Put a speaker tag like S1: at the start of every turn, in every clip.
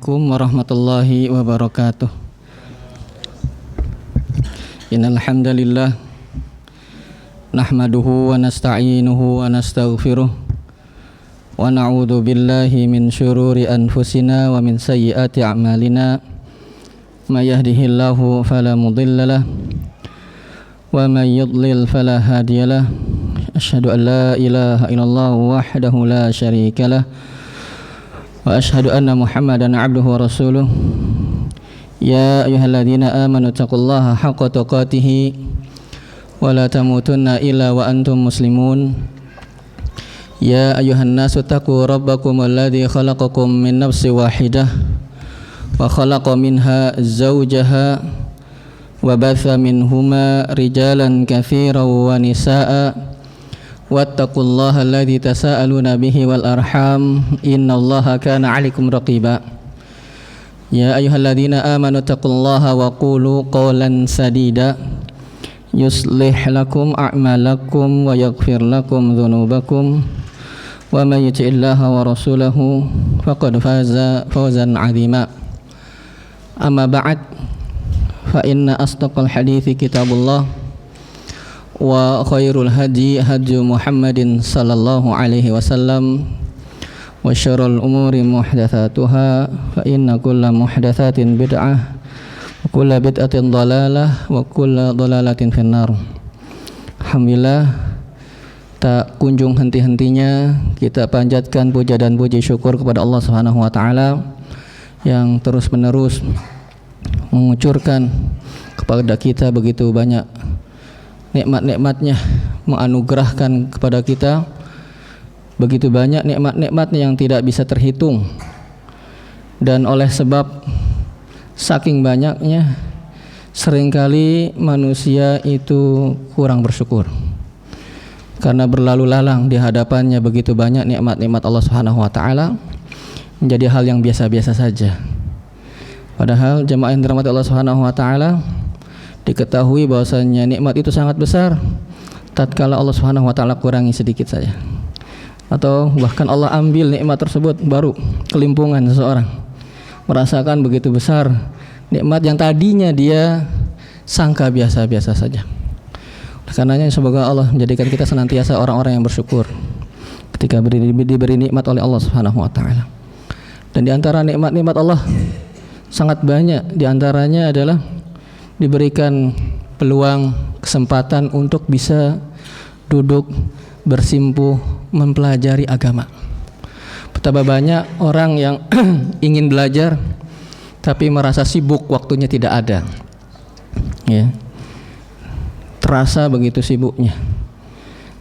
S1: Assalamualaikum warahmatullahi wabarakatuh. Innal hamdalillah nahmaduhu wa nasta'inuhu wa nastaghfiruh wa na'udzu billahi min syururi anfusina wa min sayyiati a'malina. May yahdihillahu fala mudhillalah wa may yudlil fala hadiyalah. Asyhadu an la ilaha illallah wahdahu la syarikalah wa asyhadu anna Muhammadan abduhu wa rasuluh. Ya ayyuhalladzina amanu taqullaha haqqa tuqatih wa la tamutunna illa wa antum muslimun. Ya ayyuhan nasu taqu rabbakum alladzi khalaqakum min nafsin wahidah wa khalaqa minha zawjaha wa batha minhuma rijalan katsiran wa nisaa'a wattaqullaha alladzi tasaaluna bihi wal arham innallaha kana 'alaikum raqiba. Ya ayyuhalladzina amanu taqullaha wa qulu qawlan sadida yuslih lakum a'malakum wa yaghfir lakum dhunubakum wa may yuti'illaha wa rasulahu faqad faza fawzan 'azima. Amma ba'd, fa inna asdaqal hadithi kitabullah wa khairul hadi hadi Muhammadin sallallahu alaihi wasallam wa syarrul umuri muhdatsatuha fa inna kulla muhdatsatin bid'ah wa kulla bid'atin dhalalah wa kulla dhalalatin finnar. Alhamdulillah, tak kunjung henti-hentinya kita panjatkan puja dan puji syukur kepada Allah Subhanahu wa taala yang terus-menerus mengucurkan kepada kita begitu banyak nikmat-nikmatnya, menganugerahkan kepada kita begitu banyak nikmat-nikmatnya yang tidak bisa terhitung. Dan oleh sebab saking banyaknya, seringkali manusia itu kurang bersyukur karena berlalu lalang di hadapannya begitu banyak nikmat-nikmat Allah Subhanahu wa taala, menjadi hal yang biasa-biasa saja. Padahal jemaah yang dirahmati Allah Subhanahu wa taala, diketahui bahwasanya nikmat itu sangat besar tatkala Allah Subhanahu wa taala kurangi sedikit saja, atau bahkan Allah ambil nikmat tersebut, baru kelimpungan seseorang merasakan begitu besar nikmat yang tadinya dia sangka biasa-biasa saja. Karenanya semoga Allah menjadikan kita senantiasa orang-orang yang bersyukur ketika diberi nikmat oleh Allah Subhanahu wa taala. Dan di antara nikmat-nikmat Allah sangat banyak, di antaranya adalah diberikan peluang, kesempatan untuk bisa duduk bersimpuh mempelajari agama. Betapa banyak orang yang ingin belajar tapi merasa sibuk, waktunya tidak ada, ya, terasa begitu sibuknya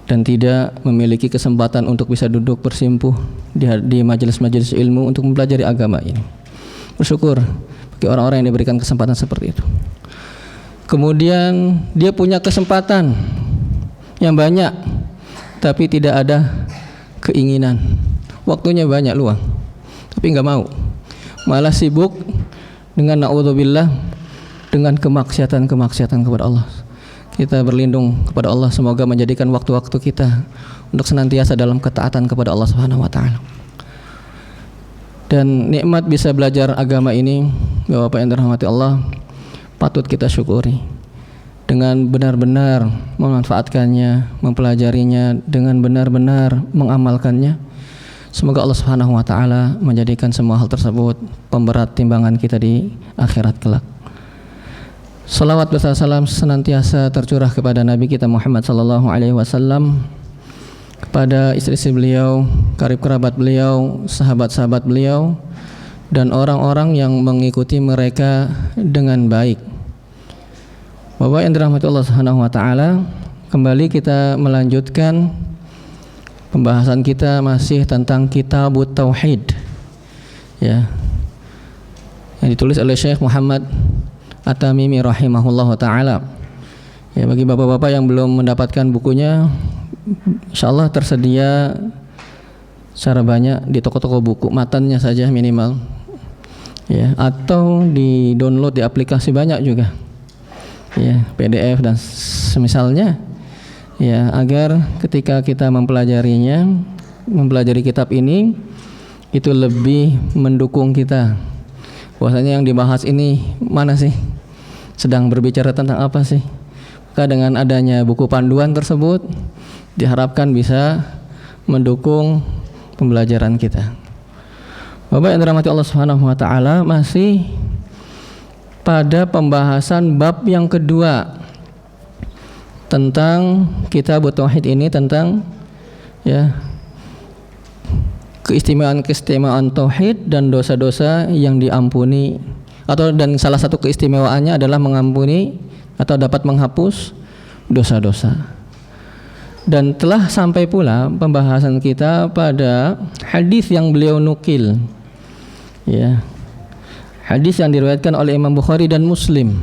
S1: dan tidak memiliki kesempatan untuk bisa duduk bersimpuh di majelis-majelis ilmu untuk mempelajari agama ini. Bersyukur bagi orang-orang yang diberikan kesempatan seperti itu. Kemudian dia punya kesempatan yang banyak tapi tidak ada keinginan. Waktunya banyak luang tapi enggak mau. Malah sibuk dengan naudzubillah dengan kemaksiatan kepada Allah. Kita berlindung kepada Allah semoga menjadikan waktu-waktu kita untuk senantiasa dalam ketaatan kepada Allah Subhanahu wa taala. Dan nikmat bisa belajar agama ini, Bapak yang dirahmati Allah, patut kita syukuri dengan benar-benar memanfaatkannya, mempelajarinya, dengan benar-benar mengamalkannya. Semoga Allah Subhanahu wa taala menjadikan semua hal tersebut pemberat timbangan kita di akhirat kelak. Salawat beserta salam senantiasa tercurah kepada Nabi kita Muhammad sallallahu alaihi wasallam, kepada istri-istri beliau, karib kerabat beliau, sahabat-sahabat beliau, dan orang-orang yang mengikuti mereka dengan baik. Bapak yang dirahmati Allah Subhanahu wa taala, kembali kita melanjutkan pembahasan kita masih tentang Kitabut Tauhid, ya, yang ditulis oleh Syekh Muhammad At-Tamimi rahimahullahu taala. Ya, bagi bapak-bapak yang belum mendapatkan bukunya, insyaallah tersedia secara banyak di toko-toko buku, matannya saja minimal, ya, atau di download di aplikasi banyak juga, ya, PDF dan semisalnya, ya, agar ketika kita mempelajarinya, mempelajari kitab ini, itu lebih mendukung kita bahwasanya yang dibahas ini mana sih, sedang berbicara tentang apa sih. Maka dengan adanya buku panduan tersebut diharapkan bisa mendukung pembelajaran kita. Bapak yang dirahmati Allah Subhanahu wa taala, masih pada pembahasan bab yang kedua tentang kitab tauhid ini, tentang ya keistimewaan tauhid dan dosa-dosa yang diampuni, atau dan salah satu keistimewaannya adalah mengampuni atau dapat menghapus dosa-dosa. Dan telah sampai pula pembahasan kita pada hadis yang beliau nukil, ya, hadis yang diriwayatkan oleh Imam Bukhari dan Muslim,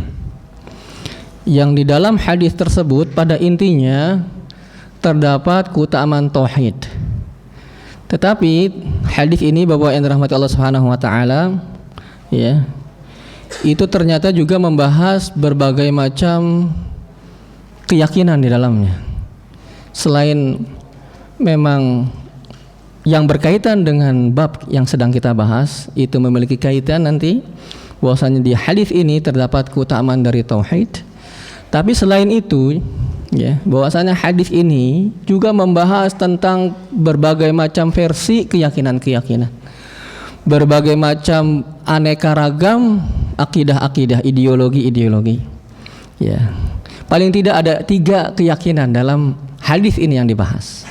S1: yang di dalam hadis tersebut pada intinya terdapat keutamaan tauhid. Tetapi hadis ini, Bapak yang dirahmati Allah Subhanahu wa taala, ya, itu ternyata juga membahas berbagai macam keyakinan di dalamnya. Selain memang yang berkaitan dengan bab yang sedang kita bahas, itu memiliki kaitan nanti bahwasanya di hadis ini terdapat keutamaan dari tauhid. Tapi selain itu, ya, bahwasanya hadis ini juga membahas tentang berbagai macam versi keyakinan-keyakinan, berbagai macam aneka ragam akidah-akidah, ideologi-ideologi. Ya, paling tidak ada 3 keyakinan dalam hadis ini yang dibahas.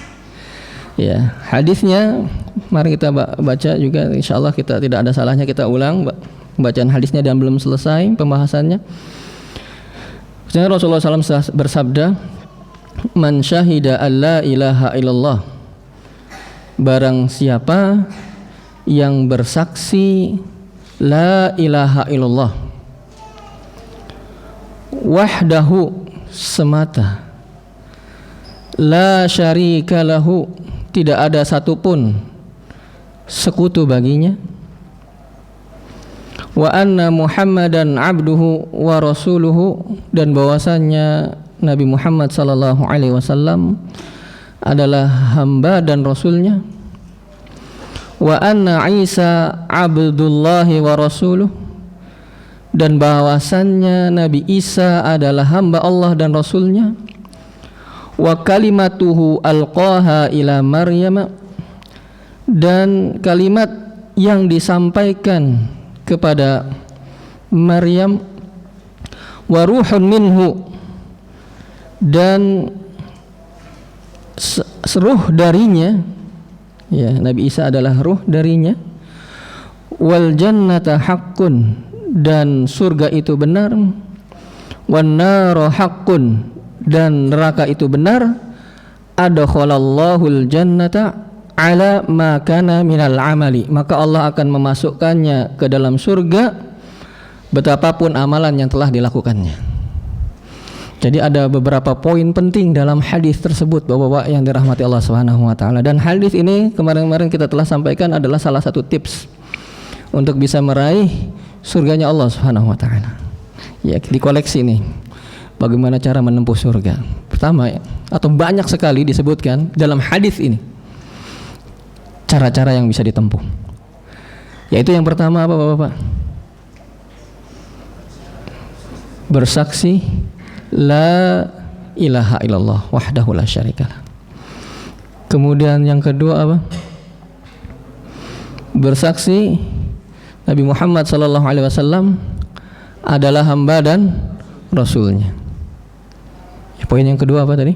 S1: Ya, hadisnya mari kita baca juga, insyaallah kita tidak ada salahnya kita ulang bacaan hadisnya dan belum selesai pembahasannya. Rasulullah SAW bersabda, "Man syahida an la ilaha illallah." Barang siapa yang bersaksi la ilaha illallah wahdahu, semata, la syarika lahu, tidak ada satupun sekutu baginya, wa anna Muhammadan abduhu wa rasuluhu, dan bahwasannya Nabi Muhammad sallallahu alaihi wasallam adalah hamba dan rasulnya, wa anna Isa abdullahi wa rasuluh, dan bahwasannya Nabi Isa adalah hamba Allah dan rasulnya, wa kalimatuhu alqaha ila Maryam, dan kalimat yang disampaikan kepada Maryam, wa ruhun minhu, dan ruh darinya, ya, Nabi Isa adalah ruh darinya, wal jannata haqqun, dan surga itu benar, wan naru haqqun, dan neraka itu benar, adkhalallahul jannata ala ma kana minal amali, maka Allah akan memasukkannya ke dalam surga betapapun amalan yang telah dilakukannya. Jadi ada beberapa poin penting dalam hadis tersebut, Bapak-bapak yang dirahmati Allah Subhanahu wa taala. Dan hadis ini kemarin-kemarin kita telah sampaikan adalah salah satu tips untuk bisa meraih surganya Allah Subhanahu wa taala. Ya, di koleksi ini bagaimana cara menempuh surga. Pertama, ya, atau banyak sekali disebutkan dalam hadis ini cara-cara yang bisa ditempuh. Yaitu yang pertama apa, Bapak-bapak? Bersaksi la ilaha illallah wahdahu la syarikalah. Kemudian yang kedua apa? Bersaksi Nabi Muhammad sallallahu alaihi wasallam adalah hamba dan rasulnya. Poin yang kedua apa tadi?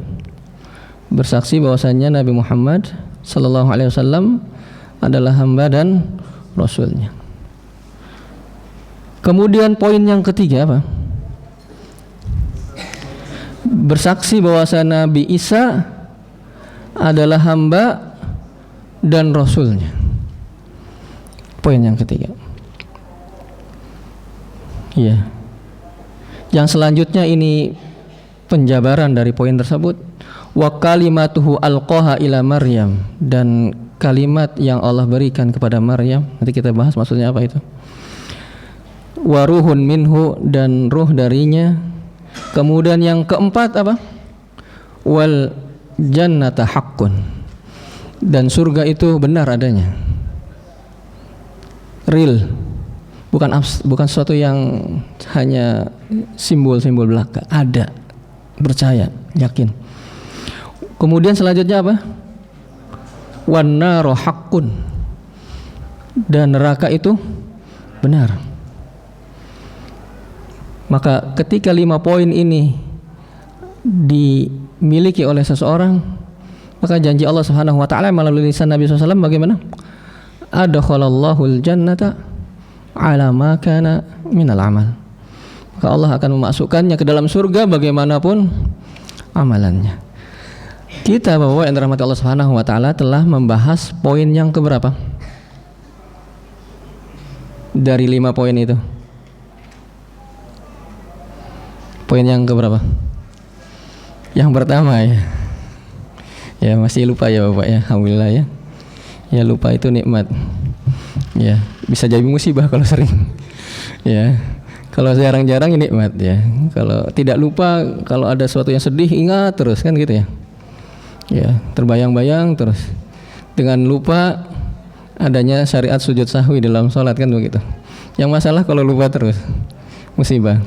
S1: Bersaksi bahwasanya Nabi Muhammad sallallahu alaihi wasallam adalah hamba dan rasulnya. Kemudian poin yang ketiga apa? Bersaksi bahwasanya Nabi Isa adalah hamba dan rasulnya. Poin yang ketiga. Iya. Yang selanjutnya ini penjabaran dari poin tersebut. Wa kalimatuhu alqaha ila Maryam, dan kalimat yang Allah berikan kepada Maryam. Nanti kita bahas maksudnya apa itu. Wa ruhun minhu, dan ruh darinya. Kemudian yang keempat apa? Wal jannata haqqun, dan surga itu benar adanya, real,
S2: bukan sesuatu yang hanya simbol-simbol belaka. Ada, percaya, yakin. Kemudian selanjutnya apa? Wan naru haqqun, dan neraka itu benar. Maka ketika 5 poin ini dimiliki oleh seseorang, maka janji Allah Subhanahu wa taala melalui lisan Nabi SAW bagaimana? Adkhalallahul jannata ala ma kana minal amal. Maka Allah akan memasukkannya ke dalam surga bagaimanapun amalannya. Kita Bapak yang dirahmati Allah Subhanahu wa taala telah membahas poin yang keberapa? Dari 5 poin itu. Poin yang keberapa? Yang pertama ya. Ya masih lupa ya Bapak ya. Alhamdulillah ya. Ya lupa itu nikmat. Ya, bisa jadi musibah kalau sering. Ya. Kalau jarang-jarang ini nikmat ya. Kalau tidak lupa, kalau ada sesuatu yang sedih ingat terus kan gitu ya. Ya, terbayang-bayang terus. Dengan lupa adanya syariat sujud sahwi dalam sholat kan begitu. Yang masalah kalau lupa terus musibah.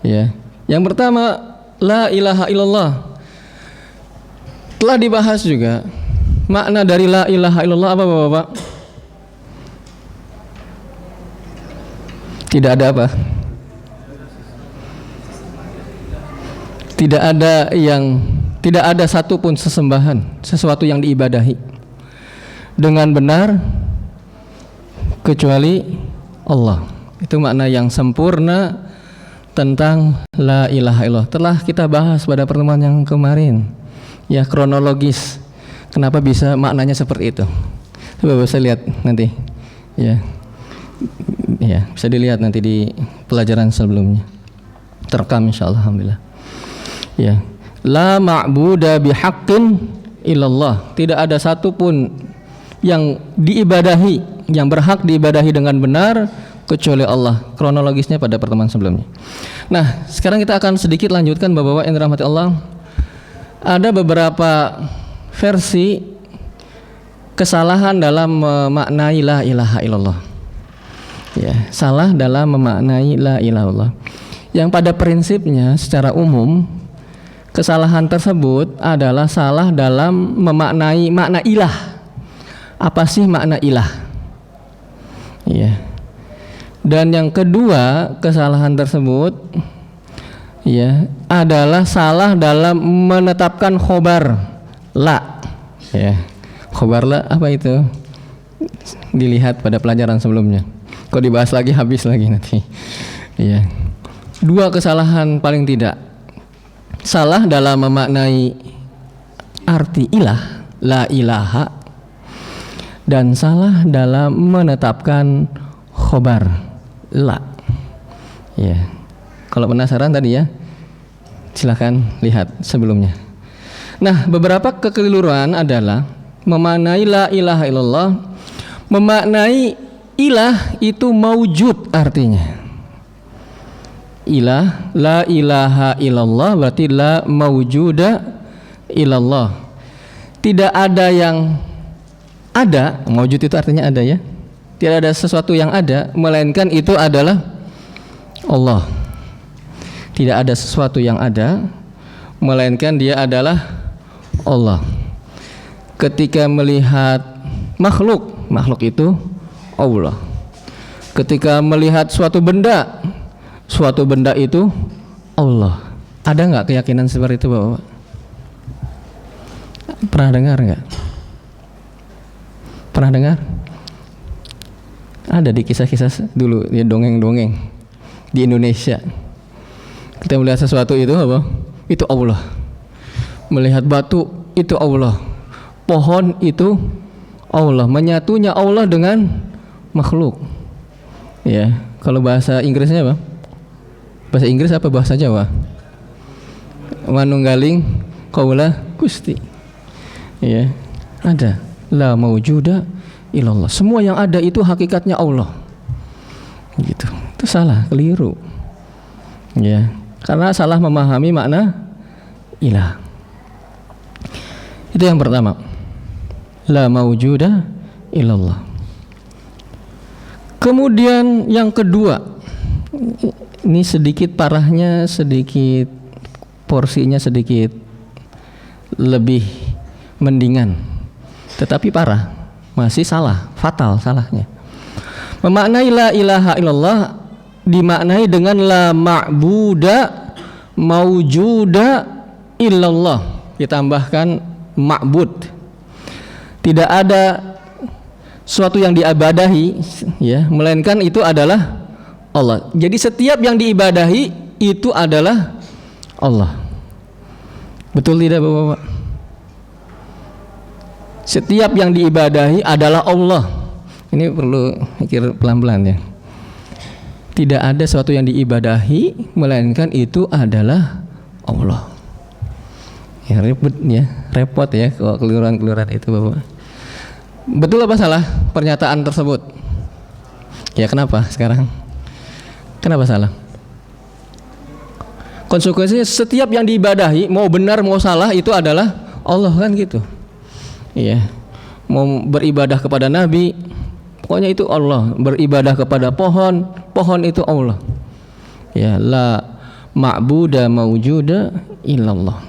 S2: Ya. Yang pertama, la ilaha illallah. Telah dibahas juga. Makna dari la ilaha illallah apa Bapak? Tidak ada apa? Tidak ada satupun sesembahan, sesuatu yang diibadahi dengan benar kecuali Allah. Itu makna yang sempurna tentang la ilaha illallah. Telah kita bahas pada pertemuan yang kemarin. Ya, kronologis kenapa bisa maknanya seperti itu. Coba bisa lihat nanti. Ya. Ya, bisa dilihat nanti di pelajaran sebelumnya. Terekam insyaallah, alhamdulillah. Ya. La ma'buda bihaqqin illallah. Tidak ada satupun yang diibadahi, yang berhak diibadahi dengan benar kecuali Allah. Kronologisnya pada pertemuan sebelumnya. Nah, sekarang kita akan sedikit lanjutkan Bapak-bapak yang dirahmati Allah. Ada beberapa versi kesalahan dalam memaknai la ilaha illallah. Ya, salah dalam memaknai la ilaha illallah. Yang pada prinsipnya secara umum kesalahan tersebut adalah salah dalam memaknai makna ilah. Apa sih makna ilah? Ya. Dan yang kedua, kesalahan tersebut ya adalah salah dalam menetapkan khobar la. Ya. Khobar la apa itu? Dilihat pada pelajaran sebelumnya. Kok dibahas lagi habis lagi nanti. Ya. 2 kesalahan paling tidak. Salah dalam memaknai arti ilah, la ilaha, dan salah dalam menetapkan khobar la. Ya. Kalau penasaran tadi ya, silakan lihat sebelumnya. Nah, beberapa kekeliruan adalah memaknai la ilaha illallah, memaknai ilah itu maujud artinya. Ilah, la ilaha illallah berarti la maujuda illallah. Tidak ada yang ada, maujud itu artinya ada ya. Tidak ada sesuatu yang ada, melainkan itu adalah Allah. Tidak ada sesuatu yang ada, melainkan dia adalah Allah. Ketika melihat makhluk, makhluk itu Allah. Ketika melihat suatu benda itu Allah. Ada nggak keyakinan seperti itu Bapak? Pernah dengar nggak? Pernah dengar? Ada di kisah-kisah dulu ya, dongeng-dongeng di Indonesia. Kita melihat sesuatu itu apa? Itu Allah. Melihat batu itu Allah. Pohon itu Allah. Menyatunya Allah dengan makhluk. Ya, kalau bahasa Inggrisnya apa? Bahasa Inggris apa bahasa Jawa? Manunggaling qaula Gusti. Ya, ada. La maujuda illallah. Semua yang ada itu hakikatnya Allah. Gitu. Itu salah, keliru. Ya, karena salah memahami makna ilah. Itu yang pertama. La maujuda illallah. Kemudian yang kedua, ini sedikit parahnya, sedikit porsinya sedikit lebih mendingan, tetapi parah, masih salah, fatal salahnya. Memaknai la ilaha illallah dimaknai dengan la ma'buda maujuda illallah, ditambahkan ma'bud. Tidak ada suatu yang diibadahi, ya, melainkan itu adalah Allah. Jadi setiap yang diibadahi itu adalah Allah. Betul tidak Bapak-bapak? Setiap yang diibadahi adalah Allah. Ini perlu mikir pelan-pelan ya. Tidak ada sesuatu yang diibadahi melainkan itu adalah Allah. Ya repot ya kalau keliruan-keliruan itu Bapak. Betul apa salah pernyataan tersebut? Ya kenapa sekarang? Kenapa salah? Konsekuensinya setiap yang diibadahi, mau benar mau salah, itu adalah Allah, kan gitu. Iya. Mau beribadah kepada Nabi, pokoknya itu Allah. Beribadah kepada pohon, pohon itu Allah. Ya, la ma'buda maujuda illallah.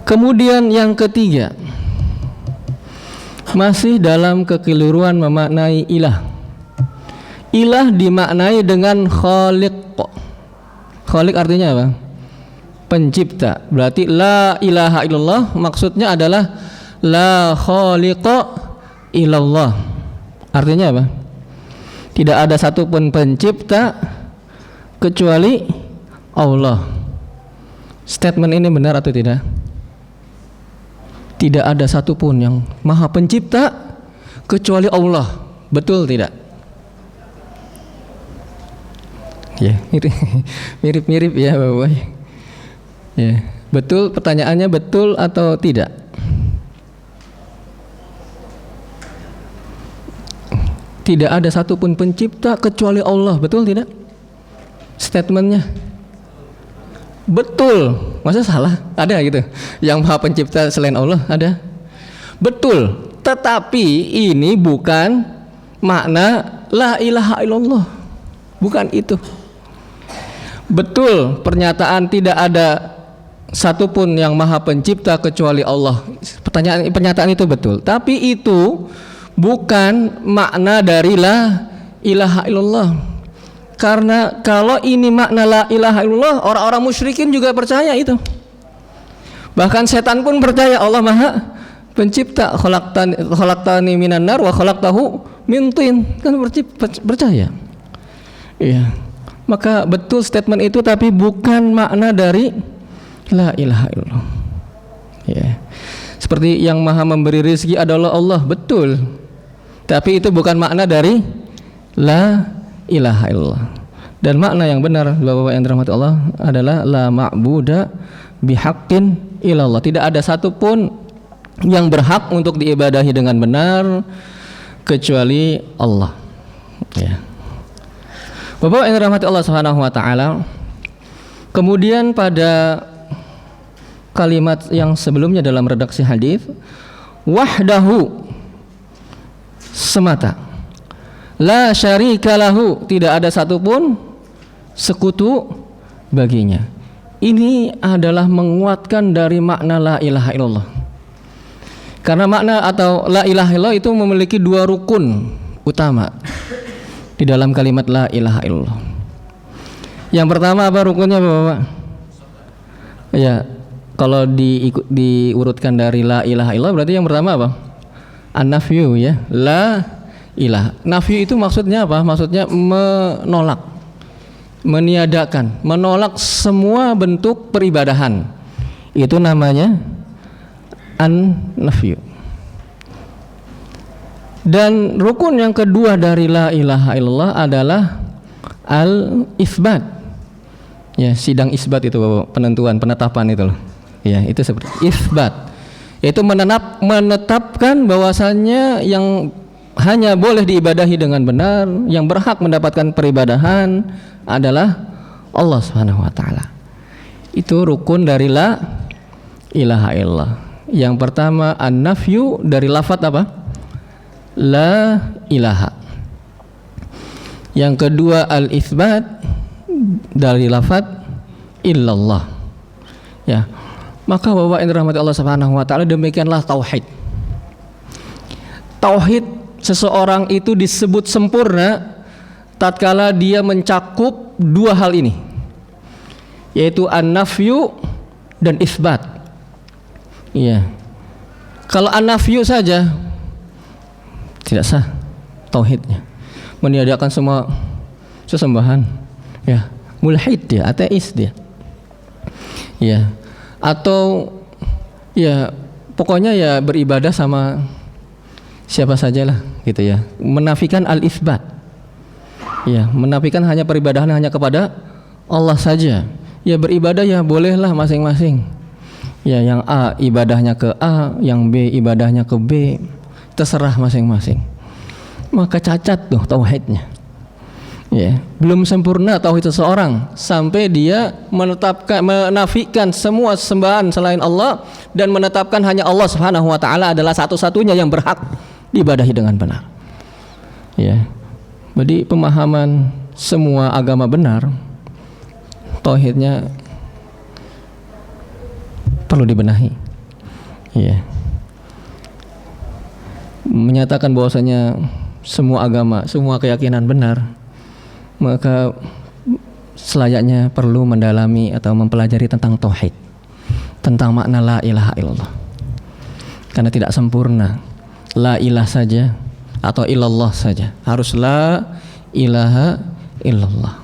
S2: Kemudian yang ketiga, masih dalam kekeliruan memaknai ilah. Ilah dimaknai dengan khaliq. Khaliq artinya apa? Pencipta. Berarti la ilaha illallah maksudnya adalah la khaliqa illallah. Artinya apa? Tidak ada satupun pencipta kecuali Allah. Statement ini benar atau tidak? Tidak ada satupun yang maha pencipta kecuali Allah. Betul tidak? Ya, mirip-mirip ya Bapak. Ya, betul, pertanyaannya betul atau tidak? Tidak ada satupun pencipta kecuali Allah. Betul tidak? Statementnya betul. Masa salah? Ada gitu yang maha pencipta selain Allah? Ada? Betul. Tetapi ini bukan makna la ilaha illallah. Bukan itu. Betul pernyataan tidak ada satupun yang maha pencipta kecuali Allah. Pernyataan itu betul. Tapi itu bukan makna dari la ilaha illallah. Karena kalau ini makna la ilaha illallah, orang-orang musyrikin juga percaya itu. Bahkan setan pun percaya Allah maha pencipta. Khalaqtani minan nar wa khalaqtahu min tin. Kan percaya. Iya. Maka betul statement itu, tapi bukan makna dari la ilaha illallah. Ya. Seperti yang maha memberi rezeki adalah Allah, betul. Tapi itu bukan makna dari la ilaha illallah. Dan makna yang benar Bapak-bapak yang dirahmati Allah adalah la ma'buda bihaqqin illallah. Tidak ada satupun yang berhak untuk diibadahi dengan benar kecuali Allah. Ya. Bapak yang dirahmati Allah Subhanahu wa taala. Kemudian pada kalimat yang sebelumnya dalam redaksi hadis, wahdahu, semata, la syarika lahu, tidak ada satupun sekutu baginya. Ini adalah menguatkan dari makna la ilaha illallah. Karena makna atau la ilaha illallah itu memiliki dua rukun utama di dalam kalimat la ilaha illallah. Yang pertama apa rukunnya Bapak? Ya, kalau diurutkan dari la ilaha illallah berarti yang pertama apa? An-nafyu, ya. La ilaha. Nafyu itu maksudnya apa? Maksudnya menolak, meniadakan, menolak semua bentuk peribadahan. Itu namanya an-nafyu. Dan rukun yang kedua dari la ilaha illallah adalah al-isbat. Ya, sidang isbat itu Bapak, penetapan itu loh. Ya, itu seperti isbat. Yaitu menetapkan bahwasannya yang hanya boleh diibadahi dengan benar, yang berhak mendapatkan peribadahan adalah Allah Subhanahu wa taala. Itu rukun dari la ilaha illallah. Yang pertama an-nafyu dari lafaz apa? La ilaha. Yang kedua al-itsbat dari lafaz illallah. Ya. Maka Bapak yang dirahmati Allah Subhanahu wa taala, demikianlah tauhid. Tauhid seseorang itu disebut sempurna tatkala dia mencakup dua hal ini, yaitu an-nafyu dan isbat. Iya. Kalau an-nafyu saja tidak sah tauhidnya, meniadakan semua sesembahan, ya, mulhid dia, ateis dia. Ya. Atau ya pokoknya ya beribadah sama siapa sajalah gitu ya. Menafikan al-itsbat. Ya, menafikan hanya peribadahan hanya kepada Allah saja. Ya beribadah ya bolehlah masing-masing. Ya, yang A ibadahnya ke A, yang B ibadahnya ke B. Terserah masing-masing. Maka cacat tuh tauhidnya. Ya, belum sempurna tauhid seseorang sampai dia menafikan semua sembahan selain Allah dan menetapkan hanya Allah Subhanahu wa taala adalah satu-satunya yang berhak diibadahi dengan benar. Ya. Jadi pemahaman semua agama benar, tauhidnya perlu dibenahi. Ya. Menyatakan bahwasanya semua agama, semua keyakinan benar, maka selayaknya perlu mendalami atau mempelajari tentang tauhid, tentang makna la ilaha illallah. Karena tidak sempurna la ilah saja atau illallah saja, harus la ilaha illallah.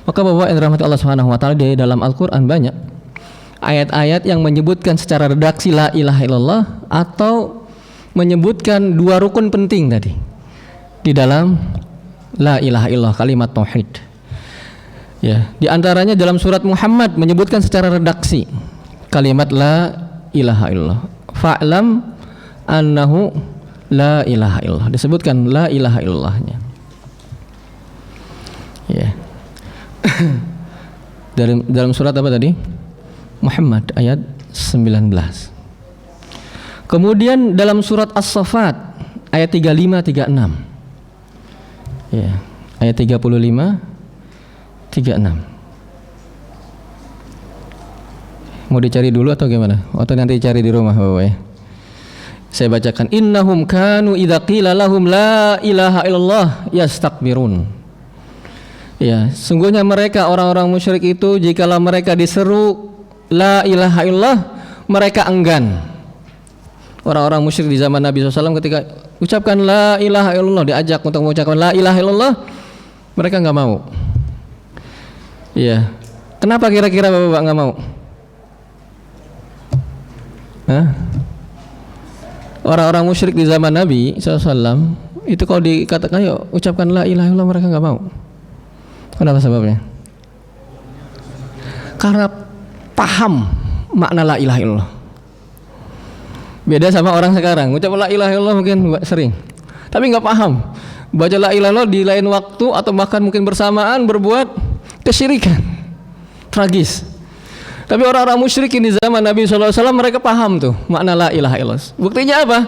S2: Maka Bapak yang dirahmati Allah Subhanahu wa taala, di dalam Al-Qur'an banyak ayat-ayat yang menyebutkan secara redaksi la ilaha illallah atau menyebutkan dua rukun penting tadi di dalam la ilaha illallah, kalimat tauhid. Ya, di antaranya dalam surat Muhammad menyebutkan secara redaksi kalimat la ilaha illallah. Fa'lam annahu la ilaha illallah. Disebutkan la ilaha illallahnya. Ya. Dalam surat apa tadi? Muhammad ayat 19. Kemudian dalam surat As-Saffat ayat 35 36. Ya, ayat 35 36. Mau dicari dulu atau gimana? Atau nanti cari di rumah Bapak ya? Saya bacakan, innahum kanu idza qila lahum la ilaha illallah yastakbirun. Ya, sungguhnya mereka orang-orang musyrik itu jikalau mereka diseru la ilaha illallah mereka enggan. Orang-orang musyrik di zaman Nabi SAW ketika ucapkan la ilaha illallah, diajak untuk mengucapkan la ilaha illallah, mereka nggak mau. Iya. Kenapa kira-kira Bapak nggak mau? Hah? Orang-orang musyrik di zaman Nabi SAW itu kalau dikatakan yuk ucapkan la ilaha illallah, mereka nggak mau. Kenapa sebabnya? Karena paham makna la ilaha illallah. Beda sama orang sekarang, ucap la ilaha illallah mungkin sering, tapi nggak paham. Baca la ilaha illallah di lain waktu atau bahkan mungkin bersamaan berbuat kesyirikan, tragis. Tapi orang-orang musyrikin di zaman Nabi SAW mereka paham tuh makna la ilaha illallah. Buktinya apa?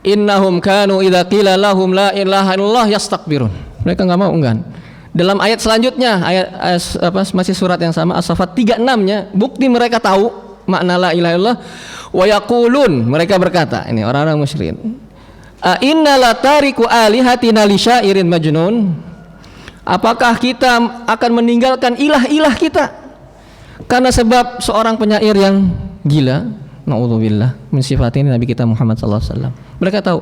S2: Innahum kanu idza qila lahum la ilaha illallah yastakbirun. Mereka nggak mau, enggan. Dalam ayat selanjutnya, masih surat yang sama As-Saffat 36-nya, bukti mereka tahu makna la ilaha illallah. Wa yaqulun, mereka berkata, ini orang-orang musyrikin, a inna la tariku alihatina li syairin majnun. Apakah kita akan meninggalkan ilah-ilah kita karena sebab seorang penyair yang gila? Na'udzubillah min sifatin Nabi kita Muhammad sallallahu alaihi wasallam. Mereka tahu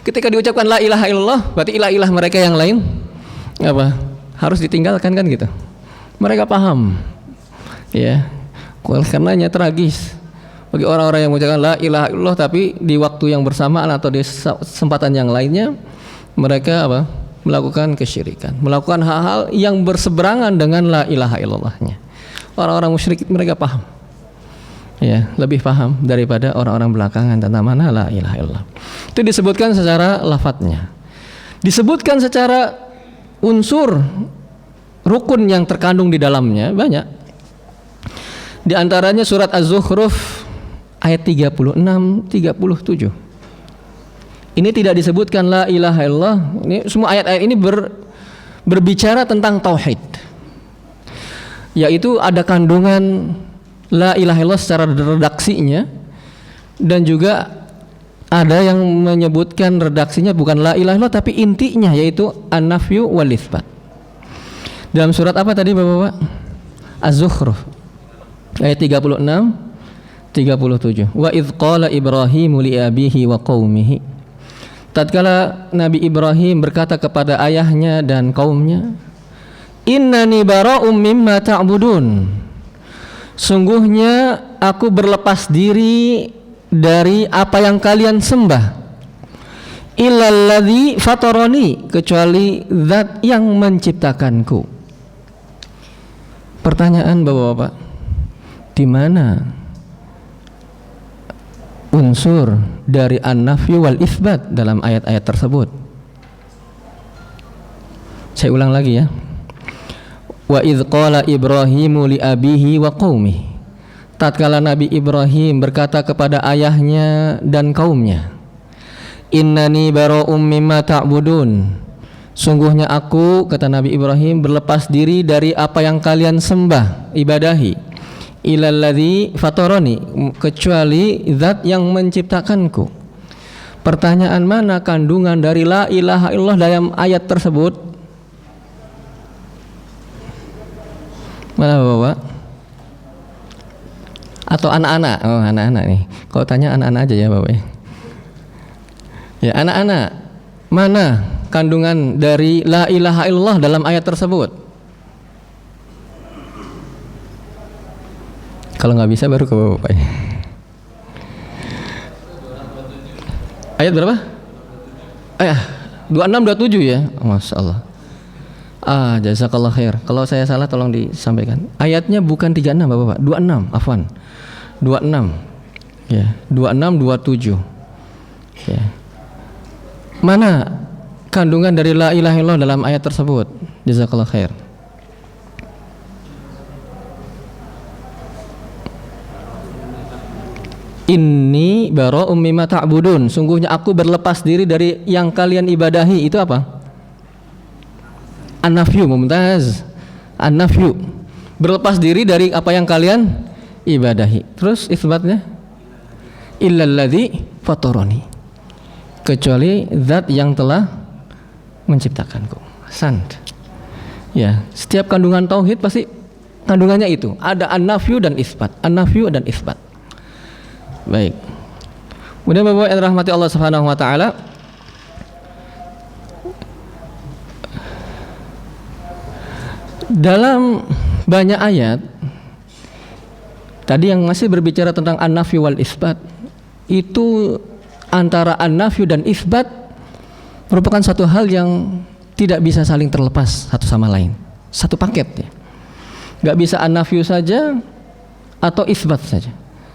S2: ketika diucapkan la ilaha illallah berarti ilah-ilah mereka yang lain apa? Harus ditinggalkan kan gitu. Mereka paham. Ya. Karenanya tragis bagi orang-orang yang mengucapkan la ilaha illallah tapi di waktu yang bersamaan atau di kesempatan yang lainnya mereka apa? Melakukan kesyirikan, melakukan hal-hal yang berseberangan dengan la ilaha illallahnya. Orang-orang musyrik mereka paham. Ya, lebih paham daripada orang-orang belakangan tentang mana la ilaha illallah. Itu disebutkan secara lafadznya. Disebutkan secara unsur rukun yang terkandung di dalamnya banyak. Di antaranya surat Az-Zukhruf ayat 36 37. Ini tidak disebutkan la ilaha illallah. Ini semua ayat-ayat ini berbicara tentang tauhid, yaitu ada kandungan la ilaha illallah secara redaksinya, dan juga ada yang menyebutkan redaksinya bukan la ilaha illallah tapi intinya, yaitu an-nafyu wal itsbat. Dalam surat apa tadi Bapak-bapak? Az-Zukhruf ayat 36 37. Wa idz qala Ibrahimu li abihi wa qaumihi. Tatkala Nabi Ibrahim berkata kepada ayahnya dan kaumnya, innani bara'um mimma ta'budun. Sungguhnya aku berlepas diri dari apa yang kalian sembah. Illalladzi fatarani, kecuali zat yang menciptakanku. Pertanyaan Bapak-bapak, di mana unsur dari an-nafyu wal itsbat dalam ayat-ayat tersebut? Saya ulang lagi ya. Wa idz qala Ibrahimu li abihi wa qaumihi. Tatkala Nabi Ibrahim berkata kepada ayahnya dan kaumnya, innani bara'um mimma ta'budun. Sungguhnya aku, kata Nabi Ibrahim, berlepas diri dari apa yang kalian sembah, ibadahi. Ilalladzi fatarani, kecuali zat yang menciptakanku. Pertanyaan, mana kandungan dari la ilaha illallah dalam ayat tersebut? Mana Bapak? Atau anak-anak? Oh, anak-anak nih. Kalau tanya anak-anak aja ya Bapak. Ya, anak-anak, mana kandungan dari la ilaha illallah dalam ayat tersebut? Kalau nggak bisa baru ke Bapak. Ayat berapa? Ayat 26 27 ya. Masya Allah. Jazakallah khair. Kalau saya salah tolong disampaikan. Ayatnya bukan 36 Bapak, 26, afwan. 26. Ya, 26 27. Ya. Mana kandungan dari la ilaha illallah dalam ayat tersebut? Jazakallah khair. Inni bara'um mimma ta'budun. Sungguhnya aku berlepas diri dari yang kalian ibadahi. Itu apa? An-nafyu, mumtaz. An-nafyu, berlepas diri dari apa yang kalian ibadahi. Terus isbatnya illalladzi fatarani, kecuali zat yang telah menciptakanku. Hasan. Ya, setiap kandungan tauhid pasti kandungannya itu. Ada an-nafyu dan isbat. An-nafyu dan isbat. Baik. Kemudian Bapak yang rahmati Allah Subhanahu wa taala, dalam banyak ayat tadi yang masih berbicara tentang an-nafyu wal isbat, itu antara an-nafyu dan isbat merupakan satu hal yang tidak bisa saling terlepas satu sama lain, satu paket ya. Gak bisa an-nafyu saja atau isbat saja.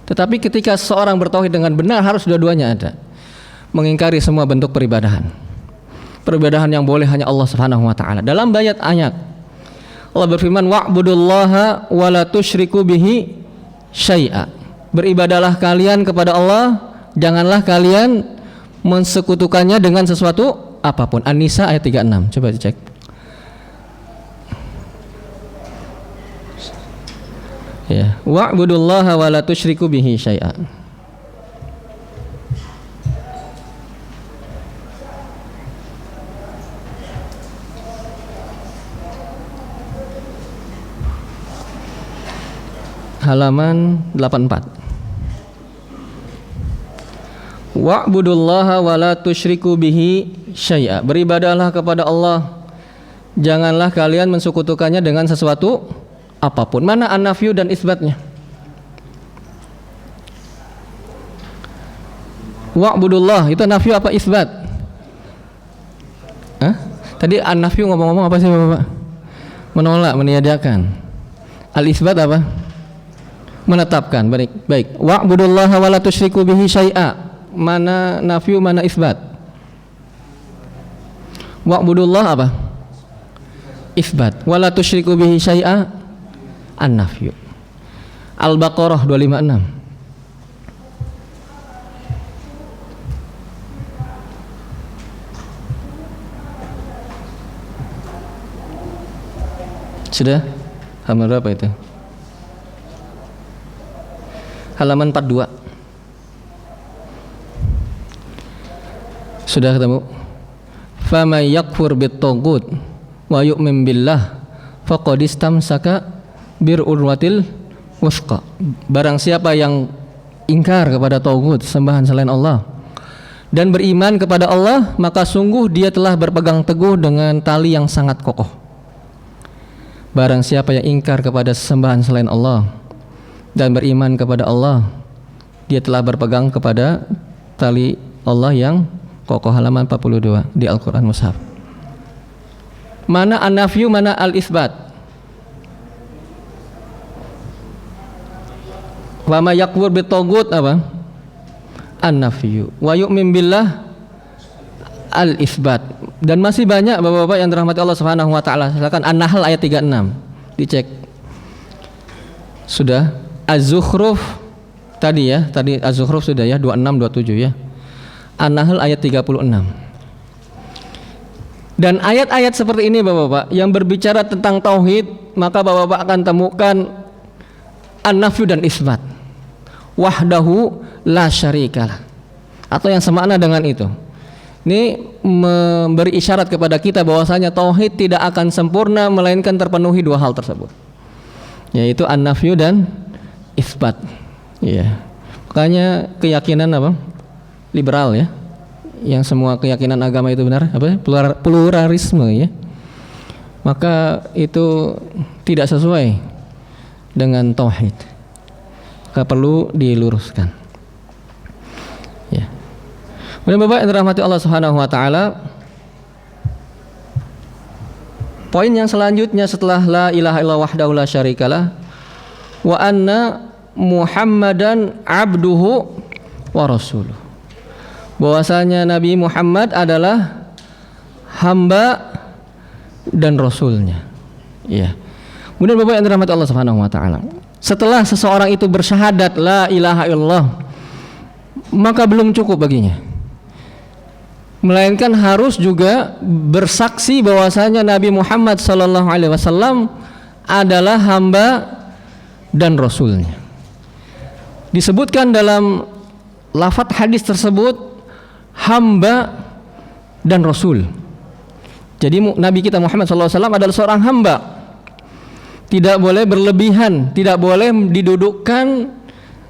S2: Tetapi ketika seorang bertauhid dengan benar, harus dua-duanya ada. Mengingkari semua bentuk peribadahan, peribadahan yang boleh hanya Allah Subhanahu wa taala. Dalam banyak ayat Allah berfirman, wa'budullaha wa la tusyriku bihi syai'a. Beribadalah kalian kepada Allah, janganlah kalian mensekutukannya dengan sesuatu apapun. An-Nisa ayat 36. Coba dicek. Ya, wa'budullaha wa la tusyriku bihi syai'a. Halaman 84. Wa'budullaha wa la tusyriku bihi syai'a. Beribadahlah kepada Allah, janganlah kalian mensekutukannya dengan sesuatu apapun. Mana an-nafyu dan isbatnya? Wa'budullah itu nafyu apa isbat? Hah? Tadi an-nafyu ngomong-ngomong apa sih Bapak? Menolak, meniadakan. Al-isbat apa? Menetapkan. Baik. Wa'budullaha wa la tusyriku bihi syai'a. Mana nafyu, mana isbat? Wa'budullah apa? Isbat. Wa la tusyriku bihi syai'a, an-nafyu. Al-Baqarah 256. Sudah? Halaman berapa itu? Halaman 42. Sudah ketemu? Faman yakfur bit-taghut wa yu'min billah faqad istamsaka bir urwatil wuthqa. Barang siapa yang ingkar kepada taghut, sembahan selain Allah, dan beriman kepada Allah, maka sungguh dia telah berpegang teguh dengan tali yang sangat kokoh. Barang siapa yang ingkar kepada sembahan selain Allah dan beriman kepada Allah, dia telah berpegang kepada tali Allah yang kokoh. Halaman 42 di Al-Quran Mushaf. Mana an-nafyu, mana al-isbat? Wa ma yakfur bit-taghut apa? An-nafyu. Wa yu'min billah al-isbat. Dan masih banyak Bapak-bapak yang dirahmati Allah Subhanahu wa taala. Silakan An-Nahl ayat 36. Dicek. Sudah. Az-Zukhruf tadi ya, tadi Az-Zukhruf sudah ya, 26 27 ya. An-Nahl ayat 36. Dan ayat-ayat seperti ini Bapak-bapak yang berbicara tentang tauhid, maka Bapak-bapak akan temukan an-nafyu dan isbat. Wahdahu la syarikalah, atau yang semakna dengan itu. Ini memberi isyarat kepada kita bahwasanya tauhid tidak akan sempurna melainkan terpenuhi dua hal tersebut, yaitu an-nafyu dan isbat. Iya. Makanya keyakinan apa? Liberal ya, yang semua keyakinan agama itu benar apa? Pluralisme ya. Maka itu tidak sesuai dengan tauhid. Maka perlu diluruskan. Ya. Kemudian Bapak yang dirahmati Allah Subhanahu wa taala, poin yang selanjutnya setelah la ilaha illallah wahdahu la syarikalah wa anna Muhammadan abduhu wa rasuluh. Bahwasanya Nabi Muhammad adalah hamba dan rasulnya. Iya. Kemudian Bapak yang dirahmati Allah Subhanahu wa taala, setelah seseorang itu bersyahadat la ilaha illallah, maka belum cukup baginya, melainkan harus juga bersaksi bahwasanya Nabi Muhammad sallallahu alaihi wasallam adalah hamba dan rasulnya. Disebutkan dalam lafaz hadis tersebut hamba dan rasul. Jadi Nabi kita Muhammad sallallahu alaihi wasallam adalah seorang hamba. Tidak boleh berlebihan, tidak boleh didudukkan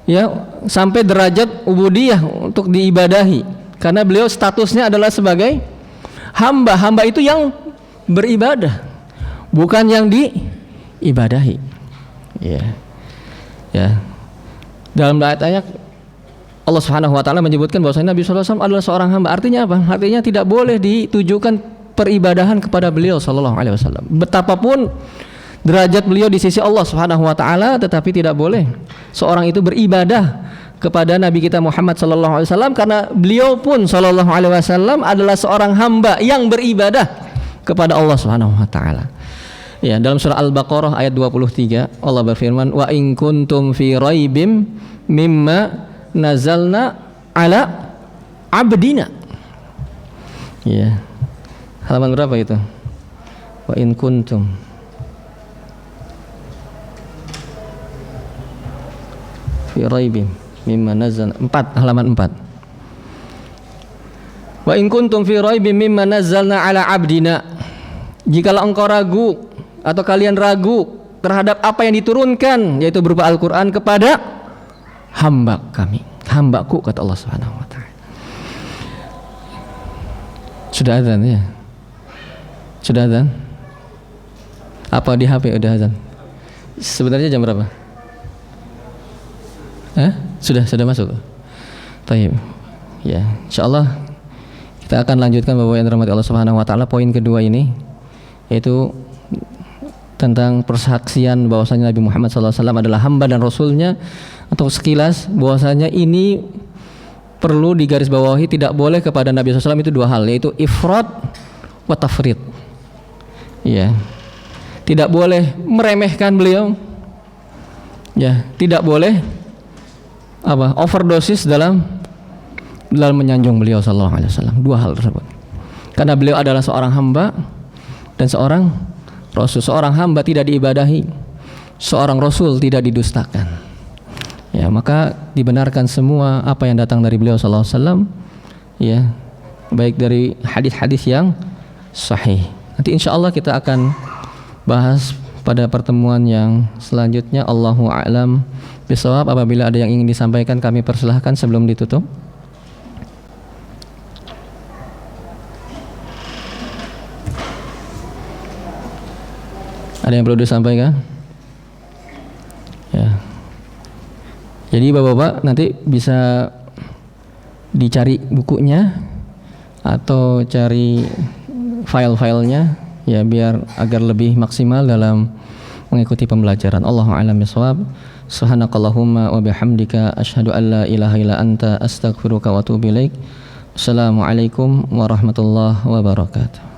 S2: ya sampai derajat ubudiyah untuk diibadahi, karena beliau statusnya adalah sebagai hamba. Hamba itu yang beribadah, bukan yang diibadahi. Ya. Ya. Dalam ayat-ayat Allah Subhanahu wa taala menyebutkan bahwasanya Nabi sallallahu alaihi wasallam adalah seorang hamba. Artinya apa? Artinya tidak boleh ditujukan peribadahan kepada beliau sallallahu alaihi wasallam. Betapapun derajat beliau di sisi Allah Subhanahu wa taala, tetapi tidak boleh seorang itu beribadah kepada Nabi kita Muhammad sallallahu alaihi wasallam, karena beliau pun sallallahu alaihi wasallam adalah seorang hamba yang beribadah kepada Allah Subhanahu wa taala. Ya, dalam surah Al-Baqarah ayat 23 Allah berfirman, wa in kuntum fi raibim mimma nazalna ala abdina. Ya. Halaman berapa itu? Wa in kuntum fi raibim mimma nazalna, 4, halaman 4. Wa in kuntum fi raibim mimma nazalna ala abdina. Jikalau engkau ragu atau kalian ragu terhadap apa yang diturunkan, yaitu berupa Al-Quran, kepada hamba kami, hambaku, kata Allah Subhanahu wa taala. Sudah azan ya? Sudah azan? Apa di HP udah azan? Sebenarnya jam berapa? Sudah masuk. Baik. Ya, insyaallah kita akan lanjutkan Bapak yang dirahmati Allah Subhanahu wa taala, poin kedua ini, yaitu tentang persaksian bahwasanya Nabi Muhammad SAW adalah hamba dan rasulnya, atau sekilas bahwasanya ini perlu digarisbawahi, tidak boleh kepada Nabi SAW itu dua hal, yaitu ifrat wa tafrid. Ya, tidak boleh meremehkan beliau, ya, tidak boleh overdosis dalam menyanjung beliau SAW. Dua hal tersebut, karena beliau adalah seorang hamba dan seorang rasul. Seorang hamba tidak diibadahi, seorang rasul tidak didustakan. Ya, maka dibenarkan semua apa yang datang dari beliau sallallahu alaihi wasallam, ya, baik dari hadis-hadis yang sahih. Nanti insyaallah kita akan bahas pada pertemuan yang selanjutnya. Allahu a'lam bishawab. Apabila ada yang ingin disampaikan, kami persilahkan sebelum ditutup. Ada yang perlu disampaikan? Ya. Jadi bapak-bapak nanti bisa dicari bukunya atau cari file-filenya, ya, biar agar lebih maksimal dalam mengikuti pembelajaran. Allahu a'lam bishawab. Subhanakallahumma wa bihamdika asyhadu an la ilaha illa anta astaghfiruka wa atubu ilaik. Assalamualaikum warahmatullahi wabarakatuh.